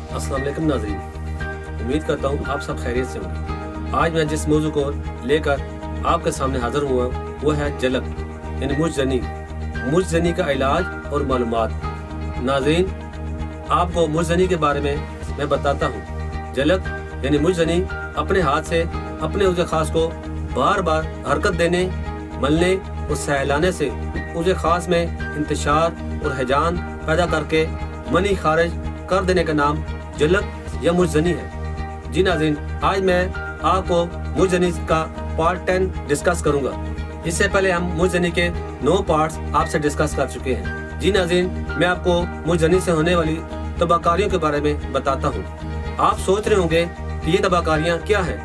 अस्सलाम वालेकुम नाज़रीन, उम्मीद करता हूँ आप सब खैरियत से होंगे। आज मैं जिस मौजू को लेकर आपके सामने हाजिर हुआ वो है जलक यानी मुजजनी का इलाज और मालूमात। नाज़रीन, आपको मुजजनी के बारे में मैं बताता हूँ। जलक यानी मुजजनी अपने हाथ से अपने उज़े ख़ास को बार बार हरकत देने, मलने और सहलाने से उज़े ख़ास में इंतशार और हैजान पैदा करके मनी खारिज कर देने का नाम जलक या मुजजनी है। जी नाज़रीन, आज मैं आपको मुजजनी का पार्ट 10 डिस्कस करूंगा। इससे पहले हम मुजजनी के 9 पार्ट्स आपसे डिस्कस कर चुके हैं। जी नाज़रीन, मैं आपको मुजजनी से होने वाली तबाकारियों के बारे में बताता हूँ। आप सोच रहे होंगे कि ये तबाकारियाँ क्या हैं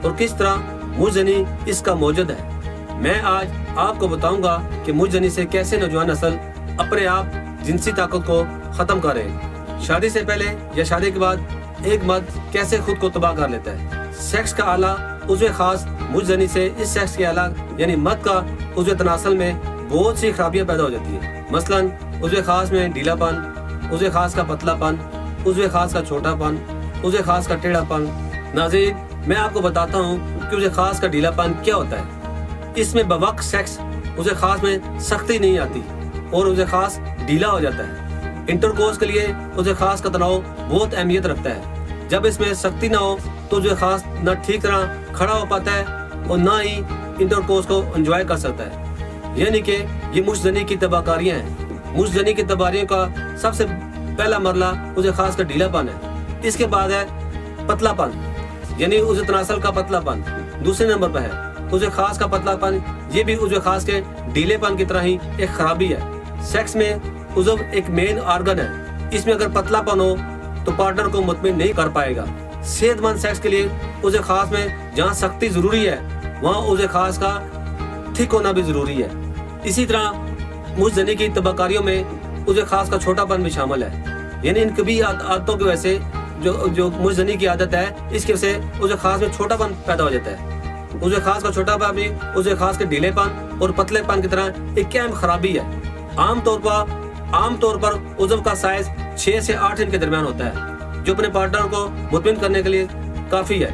और किस तरह मुजजनी इसका मौजूद है। मैं आज आपको बताऊंगा कि मुजजनी से कैसे नौजवान नस्ल अपने आप जिनसी ताकत को ख़त्म करें। शादी से पहले या शादी के बाद एक मर्द कैसे खुद को तबाह कर लेता है। सेक्स का आला उज़्व खास मुजजनी से इस सेक्स के आला यानी मर्द का उज़्व तनासल में बहुत सी खराबियां पैदा हो जाती है। मसलन उज़्व खास में ढीलापन, उज़्व खास का पतलापन, उज़्व खास का छोटापन, उज़्व खास का टेढ़ापन। नाज़रीन, मैं आपको बताता हूँ कि उज़्व खास का ढीलापन क्या होता है। इसमें बवक्त सेक्स उज़्व खास में सख्ती नहीं आती और उज़्व खास ढीला हो जाता है। इंटरकोर्स के लिए उज़्व खास का तनाव बहुत अहमियत रखता है। जब इसमें सख्ती ना हो तो उज़्व खास न ठीक तरह खड़ा हो पाता है और ना ही इंटरकोर्स को एंजॉय कर सकता है। यानी कि ये मुजजनी की तबाकारियाँ हैं। मुजजनी की तबाकारियों का सबसे पहला मरला उज़्व खास का ढीलापन है। इसके बाद है पतलापन यानी उज़्व तनासल का पतलापन। दूसरे नंबर पर है उज़्व खास का पतलापन। ये भी उज़्व खास के ढीलेपन की तरह ही एक खराबी है। सेक्स में उज़्व एक मेन आर्गन है। इसमें अगर पतलापन हो तो पार्टनर को मुतमिन नहीं कर पाएगा। सेहतमंद सेक्स के लिए उज़्व खास में जहाँ सख्ती जरूरी है वहाँ उज़्व खास का ठीक होना भी जरूरी है। इसी तरह मुजजनी की तबाकारियों में उज़्व खास का छोटापन भी शामिल है। यानी इन कभी आदतों की वजह से जो मुजजनी की आदत है इसकी वजह से उज़्व खास में छोटापन पैदा हो जाता है। उज़्व खास का छोटापन भी उज़्व खास के ढीलेपन और पतलेपन की तरह एक अहम खराबी है। आमतौर पर उज़्व का साइज 6 से 8 इंच के दरमियान होता है, जो अपने पार्टनर को मुतमिन करने के लिए काफी है।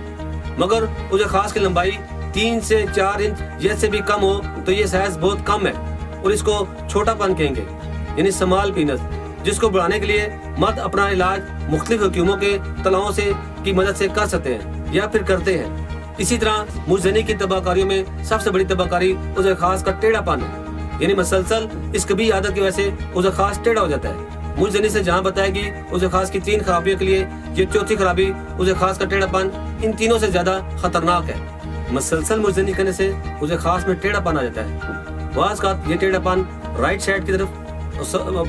मगर उज़्व खास की लंबाई 3 से 4 इंच जैसे भी कम हो तो ये साइज बहुत कम है और इसको छोटापन कहेंगे यानी स्मॉल पीनस, जिसको बढ़ाने के लिए मर्द अपना इलाज मुख्तलिफ हुक्मों के तलाओं से की मदद से कर सकते हैं या फिर करते हैं। इसी तरह मुजजनी की तबाकारियों में सबसे बड़ी तबाकारी उज़्व खास का टेढ़ापन है। यानी मसलसल इस कभी आदत की वजह से उज़्व खास टेढ़ा हो जाता है। मुजजनी से जहाँ बताएगी उज़्व खास की 3 खराबियों के लिए ये चौथी खराबी उज़्व खास का टेढ़ापन इन तीनों से ज्यादा खतरनाक है। मसलसल मुजजनी करने से उज़्व खास में टेढ़ापन आ जाता है। बाज़ का ये टेढ़ापन राइट साइड की तरफ,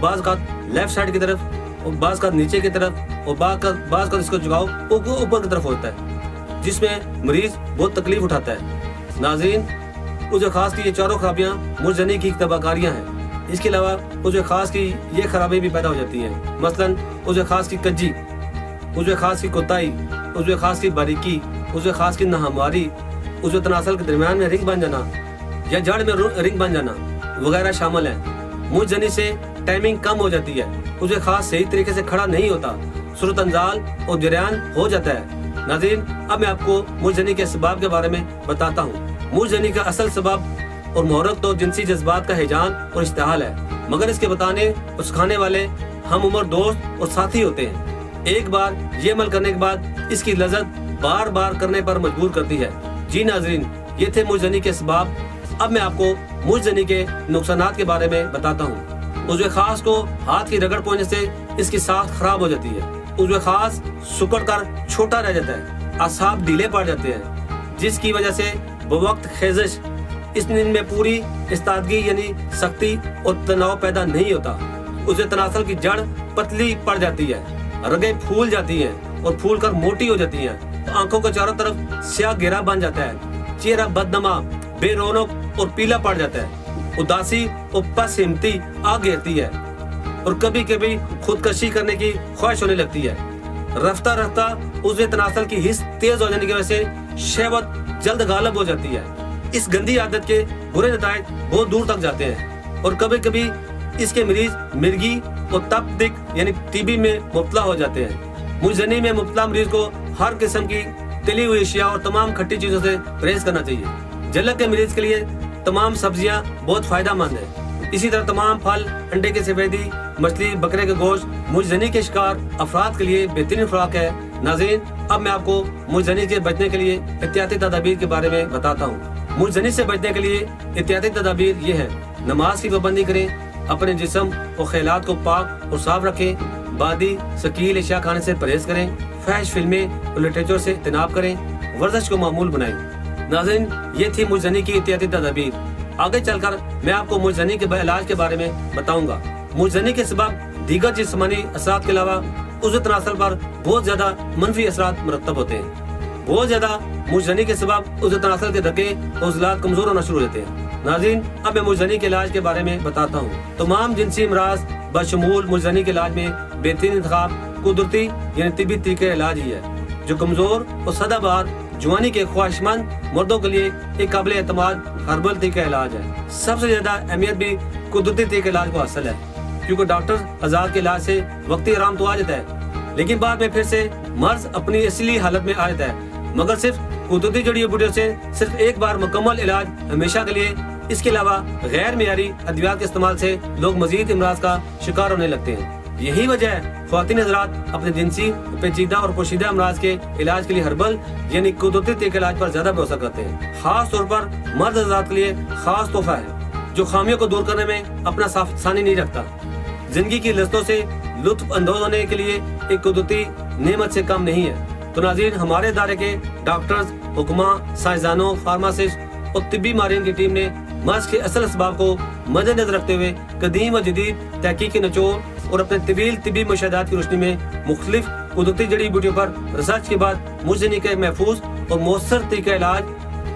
बाज़ का लेफ्ट साइड की तरफ, और बाज़ का नीचे की तरफ, और बाज़ का इसको झुकाव ऊपर की तरफ होता है, जिसमें मरीज बहुत तकलीफ उठाता है। नाज़रीन, उज़्व खास की ये चारों खराबियाँ मुजजनी की तबाकारियाँ हैं। इसके अलावा उज़्व खास की ये खराबी भी पैदा हो जाती हैं। मसलन उज़्व खास की कज्जी, उज़्व खास की कोताही, उज़्व खास की बारीकी, उज़्व खास की नाहमवारी, उज़्व तनासल के दरमियान में रिंग बन जाना या जड़ में रिंग बन जाना वगैरह शामिल है। मुजजनी से टाइमिंग कम हो जाती है। उज़्व खास सही तरीके से खड़ा नहीं होता, सूरत अंजाल और जरियान हो जाता है। नाज़रीन, अब मैं आपको मुजजनी के असबाब के बारे में बताता हूँ। मुजजनी का असल सबब और मुहर्रिक तो जिनसी जज्बात का हिजान और इश्तिहाल है, मगर इसके बताने और सिखाने वाले हम उम्र दोस्त और साथी होते हैं। एक बार ये अमल करने के बाद इसकी लज़्ज़त बार बार करने पर मजबूर करती है। जी नाज़रीन, ये थे मुजजनी के असबाब। अब मैं आपको मुजजनी के नुकसानात के बारे में बताता हूँ। उज़्व खास को हाथ की रगड़ पहुँचने से इसकी साख खराब हो जाती है। उज़्व खास सिकुड़ कर छोटा रह जाता है, असाब ढीले पड़ जाते हैं, जिसकी वजह से बवक्त खेज़िश इस नींद में पूरी इस्तादगी यानी सख्ती और तनाव पैदा नहीं होता। उज़्व तनासल की जड़ पतली पड़ जाती है, रगें फूल जाती हैं और फूल कर मोटी हो जाती हैं। आंखों के चारों तरफ स्याह घेरा बन जाता है, चेहरा बदनमा, बेरौनक और पीला पड़ जाता है। उदासी और पसहिमती आ घेरती है और कभी कभी खुदकशी करने की ख्वाहिश होने लगती है। रफ्ता रफ्ता उज़्व तनासल की हिस्स तेज हो जाने की वजह से शहवत जल्द गालिब हो जाती है। इस गंदी आदत के बुरे नताइज बहुत दूर तक जाते हैं और कभी कभी इसके मरीज मिर्गी और तप दिक यानी टीबी में मुब्तला हो जाते हैं। मुजनी में मुब्तला मरीज को हर किस्म की तली हुई अशिया और तमाम खट्टी चीजों से परहेज करना चाहिए। जलक के मरीज के लिए तमाम सब्जियां बहुत फायदेमंद है। इसी तरह तमाम फल, अंडे की सफेदी, मछली, बकरे का गोश्त मुजनी के शिकार अफराद के लिए बेहतरीन खुराक है। नाज़रीन, अब मैं आपको मुजनी से बचने के लिए एहतियाती तदाबीर के बारे में बताता हूँ। मुजनी से बचने के लिए एहतियाती तदाबीर ये है: नमाज की पाबंदी करें, अपने जिस्म और ख्यालात को पाक और साफ रखें, बादी शकील अशिया खाने से परहेज करें, फहश फिल्में और लिटरेचर से इज्तनाब करें, वर्जिश को मामूल बनाएं। नाज़रीन, ये थी मुजनी की एहतियाती तदाबीर। आगे चलकर मैं आपको मुजनी के इलाज के बारे में बताऊंगा। मुजनी के सबब दीगर जिस्मानी असरात के अलावा उज़्व तनासल पर बहुत ज्यादा मनफी असरात मुरतब होते हैं। बहुत ज्यादा मुजनी के सबब उज़्व तनासल के धक्के और उज़लात कमजोर होना शुरू हो जाते हैं। नाज़रीन, अब मैं मुजनी के इलाज के बारे में बताता हूँ। तमाम जिनसी अमराज बशमूल मुजनी के इलाज में बेहतरीन इंतखाब कुदरती यानी तिब्बी तरीके इलाज ही है, जो कमजोर और सदाबहार जवानी के ख्वाहिशमंद मर्दों के लिए एक काबिल एतमाद हर्बल तरीका इलाज है। सबसे ज्यादा अहमियत भी कुदरती तरीके इलाज को हासिल है, क्योंकि डॉक्टर आजाद के इलाज से वक्ती आराम तो आ जाता है, लेकिन बाद में फिर से मर्ज अपनी असली हालत में आ जाता है। मगर सिर्फ कुदरती जड़ी बूटियों से सिर्फ एक बार मुकम्मल इलाज हमेशा के लिए। इसके अलावा गैर मियारी अद्वियात के इस्तेमाल से लोग मजीद इमराज का शिकार होने लगते हैं। यही वजह है ख्वातीन हज़रात अपने जिनसी, पेचीदा और पोशीदा अमराज के इलाज के लिए हर्बल यानी कुदरती तरीके इलाज पर ज्यादा भरोसा करते हैं। खास तौर पर मर्द हज़रात के लिए खास तोहफा है, जो खामियों को दूर करने में अपना सानी नहीं रखता। जिंदगी की लज्जतों से लुत्फ अंदोज होने के लिए एक कुदरती नेमत से कम नहीं है। तो नाज़रीन, हमारे इदारे के डॉक्टर्स, हुक्मा, साइंसदानों, फार्मासिस्ट और तिब्बी माहिरीन की टीम ने मर्ज के असल असबाब को मद्देनजर रखते हुए कदीम व जदीद तहकीकी निचोड़ और अपने तवील तिब्बी मुशाहदात की रोशनी में मुख्तलिफ कुदरती जड़ी बूटियों पर रिसर्च के बाद मुजनी का एक महफूज और मौसर तरीका इलाज,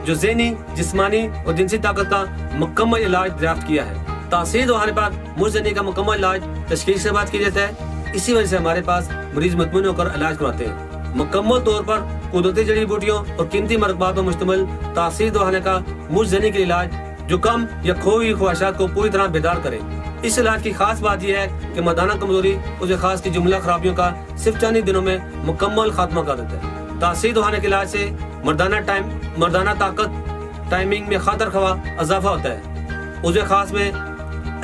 जो ज़हनी, जिस्मानी और जिनसी ताकत का मुकम्मल इलाज दरियाफ्त किया है। तासीर दवाने पर मुजनी का मुकम्मल इलाज तशखीस के बाद किया जाता है। इसी वजह से हमारे पास मरीज मुतमईन होकर इलाज करवाते हैं। मुकम्मल तौर पर कुदरती जड़ी बूटियों और कीमती मरकबात पर मुश्तमिल तासीर दवाने का मुजनी का इलाज, जो कम या खोई हुई ख्वाहिशात को पूरी तरह बेदार करे। इस इलाज की खास बात यह है कि मर्दाना कमजोरी, उसे खास की जुमला खराबियों का सिर्फ चंद ही दिनों में मुकम्मल खात्मा कर देता है। तासीर दवाने के इलाज से मर्दाना ताकत, टाइमिंग में खातर खवा इजाफा होता है। उसे खास में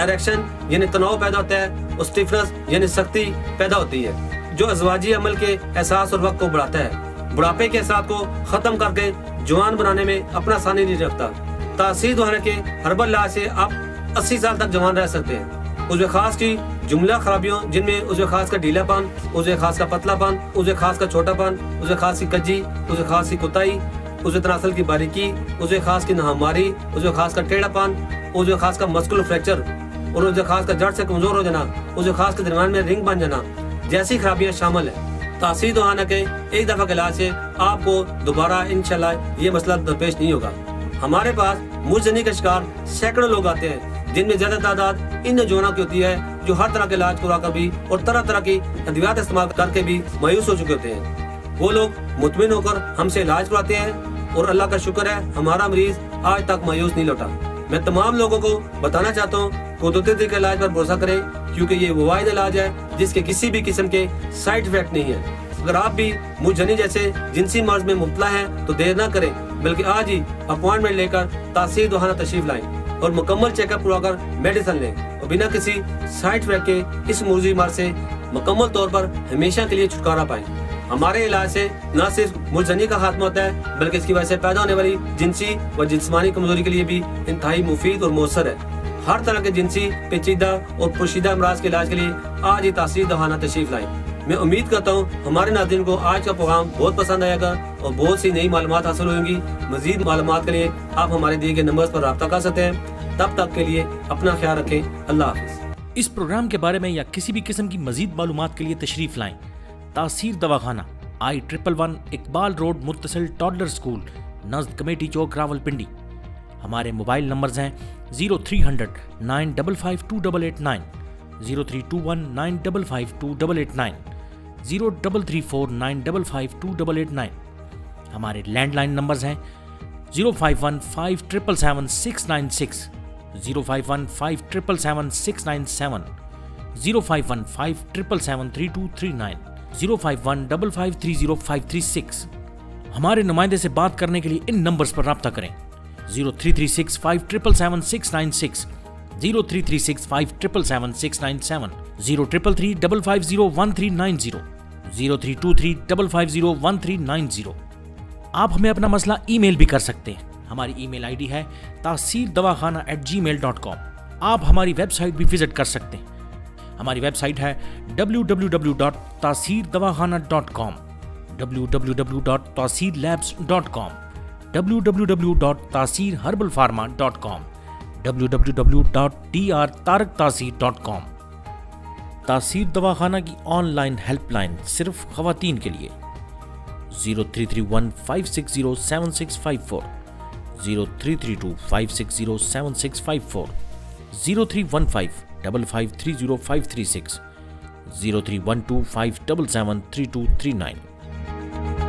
एरेक्शन यानी तनाव पैदा होता है और स्टिफनेस यानी सख्ती पैदा होती है, जो अज़वाजी अमल के एहसास और वक्त को बढ़ाता है। बुढ़ापे के एहसास को खत्म करके जवान बनाने में अपना सानी नहीं रखता। तासीर दवाने के हर्बल इलाज से आप 80 साल तक जवान रह सकते हैं। उसे खास की जुमला खराबियों, जिनमें उसे खास का ढीलापन, उसे खास का पतलापन, उसे खास का छोटापन, उसे खास की कज्जी, उसे खास की कुताई, उसे तनासल की बारीकी, उसे खास की नहामारी, उसे खास का टेढ़ापन, उसे खास का मस्कुलर फ्रैक्चर और उसे खास का जड़ से कमजोर हो जाना, उसे खास के दरमियान में रिंग बन जाना जैसी खराबियां शामिल है। तासीर दवाना के एक दफा के इलाज से आपको दोबारा इंशाल्लाह ये मसला दरपेश नहीं होगा। हमारे पास मुजनी का शिकार सैकड़ों लोग आते हैं, जिनमें ज्यादा तादाद इन नौजवानों की होती है जो हर तरह के इलाज करवा कर भी और तरह तरह की अद्वियात इस्तेमाल करके भी मायूस हो चुके होते हैं। वो लोग मुतमिन होकर हमसे इलाज करवाते हैं और अल्लाह का शुक्र है हमारा मरीज आज तक मायूस नहीं लौटा। मैं तमाम लोगों को बताना चाहता हूँ, कुदरती तरीके इलाज पर भरोसा करें, क्योंकि ये वो वाहिद इलाज है जिसके किसी भी किस्म के साइड इफेक्ट नहीं है। अगर आप भी मुजनी जैसे जिनसी मर्ज में मुब्तला हैं तो देर ना करें, बल्कि आज ही अपॉइंटमेंट लेकर तासीर दवाना तशरीफ लाएं और मुकम्मल चेकअप करवाकर मेडिसिन लें और बिना किसी साइड इफेक्ट के इस मुर्जी मर्ज से मुकम्मल तौर पर हमेशा के लिए छुटकारा पाएं। हमारे इलाज से न सिर्फ मुजनी का खात्मा होता है, बल्कि इसकी वजह से पैदा होने वाली जिनसी व जिस्मानी कमजोरी के लिए भी इंतहाई मुफीद और मौसर है। हर तरह के जिनसी, पेचीदा और पोशीदा अमराज के इलाज के लिए आज ही तासीर दवाना तशरीफ लाएं। मैं उम्मीद करता हूँ हमारे नाज़रीन को आज का प्रोग्राम बहुत पसंद आएगा और बहुत सी नई मालूमात हासिल होंगी। मजीद मालूमात के लिए आप हमारे दिए गए नंबर्स पर राब्ता कर सकते हैं। तब तक के लिए अपना ख्याल रखें। अल्लाह हाफिज़। इस प्रोग्राम के बारे में या किसी भी किस्म की मजीद मालूमात के लिए तशरीफ लाएं तासीर दवाखाना, I111 इकबाल रोड, मुत्तसिल टॉडलर स्कूल, नज़द कमेटी चौक, रावलपिंडी। हमारे मोबाइल नंबर्स हैं 0300 955 2889, 0321 955 2889, 0334 955 2889। हमारे लैंडलाइन नंबर्स हैं 051 5777 696, 051 5777 697, 051 5777 3239, 05155305536। हमारे नुमाइंदे से बात करने के लिए इन नंबर्स पर राब्ता करें 033657777696, 033657777697, 0333550139, 0323550139। आप हमें अपना मसला ईमेल भी कर सकते हैं। हमारी ईमेल आईडी है taseerdawakana@gmail.com। आप हमारी वेबसाइट भी विजिट कर सकते हैं। हमारी वेबसाइट है www.taseerdawakana.com, www.taseerlabs.com, www.taseerherbalpharma.com, www.drtaraktaseer.com। तासीर दवाखाना की ऑनलाइन हेल्पलाइन सिर्फ खवातीन के लिए 0331560764, 0332560764, 0315553056, 0312577239।